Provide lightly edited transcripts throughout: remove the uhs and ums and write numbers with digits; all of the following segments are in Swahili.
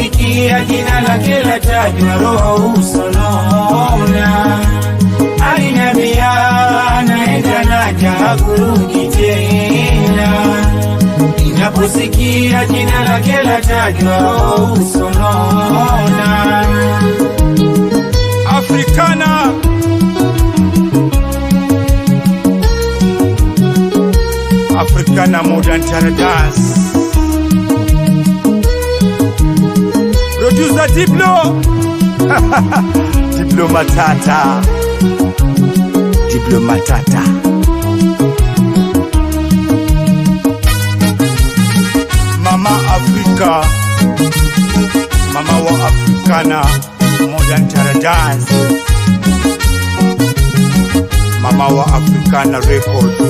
Ninaposikia jina lake latajwa roho usonona, aliniambia naenda naja kurudi tena. Ninaposikia jina lake latajwa roho usonona. Africana Africana Modern Terror Dance. Producer Diplo Diplo Matata, Diplo Matata. Mama Africa, mama wa Africana Modern Terror Dance, mama wa Africana Records.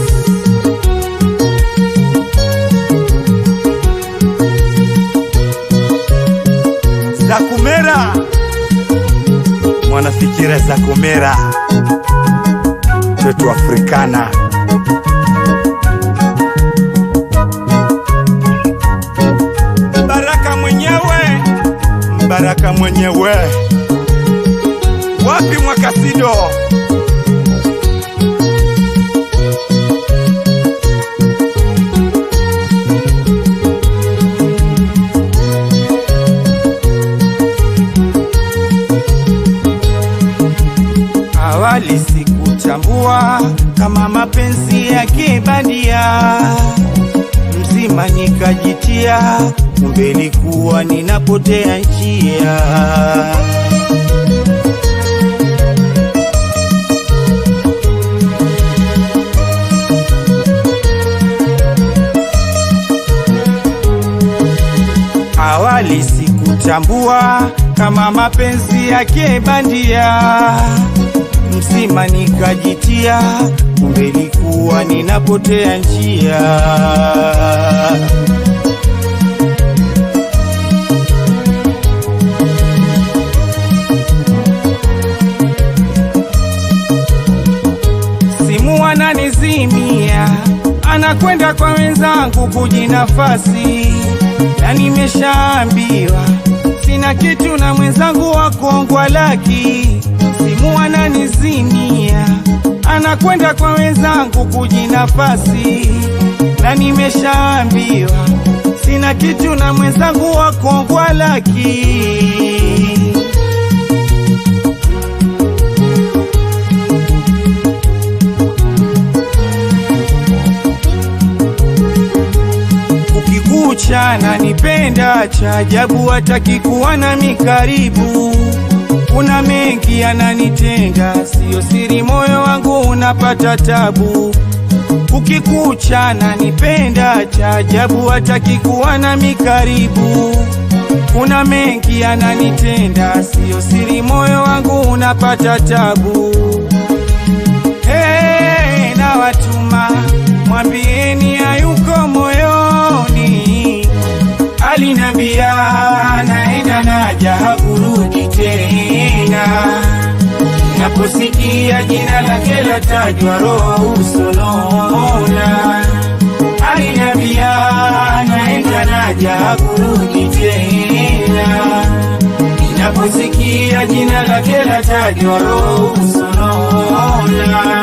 Zakumera, mwanafikira Zakumera, mtoto Africana. Baraka mwenyewe, Baraka mwenyewe, wapi Mwakasido? Awali sikutambua kama mapenzi yake bandia, mzima nikajitia, kumbe nilikuwa ninapotea njia. Awali sikutambua kama mapenzi yake bandia, mzima nikajitia, kumbe nilikuwa ninapotea njia. Simu ananizimia, anakwenda kwa wenzangu kujinafasi, na nimeshaambiwa sina kitu na mwenzangu wa kongwa laki. Simu ananizimia, anakwenda kwa wenzangu kujinafasi, na nimeshaambiwa sina kitu na mwenzangu wa kongwa laki. Ukikucha na nipenda, cha ajabu hataki kuwa nami karibu. Kuna mengi yananitenda, sio siri, moyo wangu unapata tabu. Ukikucha na nipenda, cha ajabu hataki kuwa nami karibu. Kuna mengi yananitenda, sio siri, moyo wangu unapata tabu. Hey, na watuma mwambieni hayuko moyoni, aliniambia naenda naja kurudi tena. Naposikia jina lake latajwa roho usonona, aliniambia naenda naja kurudi tena. Naposikia jina lake latajwa roho usonona.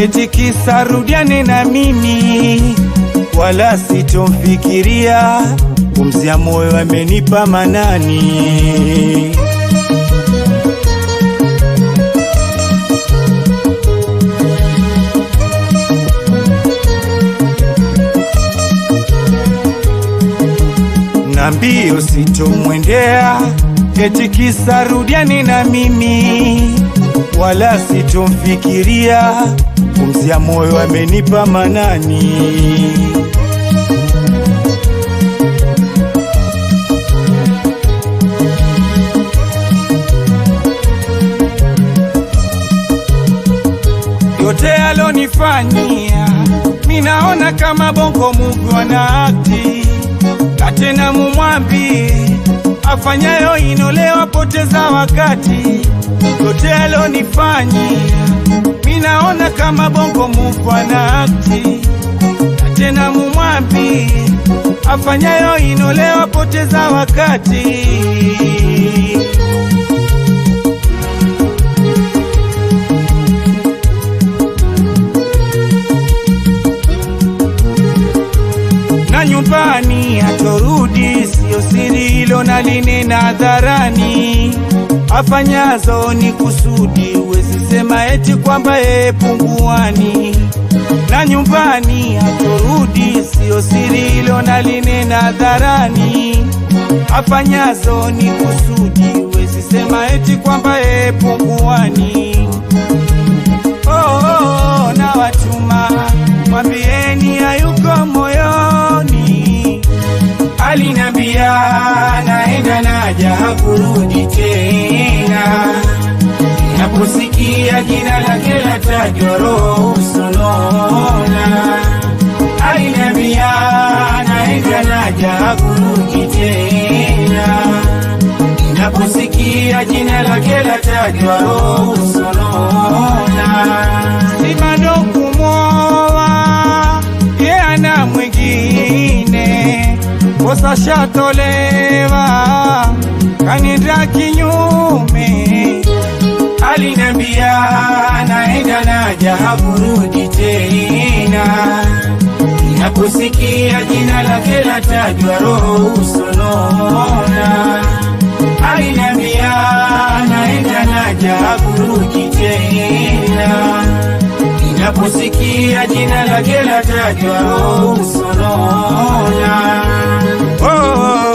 eti kisa rudiane na mimi, wala sitomfikiria, pumzi ya moyo amenipa Manani. Na mbio sitomwendea, eti kisa rudiane na mimi, wala sitomfikiria, pumzi ya moyo amenipa Manani. Yote alonifanyia minaona kama bongo movie wanaakti, na tena mumwambie afanyayo inolewa poteza wakati. Yote alonifanyia minaona kama bongo movie wanaakti, na tena mumwambie afanyayo inolewa poteza wakati. Na nyumbani hatorudi, sio siri hilo nalinena hadharani, afanyazo ni kusudi, uwezi sema eti kwamba yeye punguani. Na nyumbani hatorudi, sio siri hilo nalinena hadharani, afanyazo ni kusudi, uwezi sema eti kwamba yeye punguani. Oh, na watuma mwambieni hayuko moyoni, alinambia naenda naja hakurudi tena, naposikia jina lake latajwa roho usonona. Alinambia naenda naja hakurudi tena, naposikia jina lake latajwa roho usonona. Simano kumwoa yana mwingine, kosa shatolewa kanenda kinyume. Alinambia naenda naja hakurudi tena, naposikia jina lake latajwa roho usonona. Alinambia naenda naja hakurudi tena, naposikia jina lake latajwa roho usonona. Oh.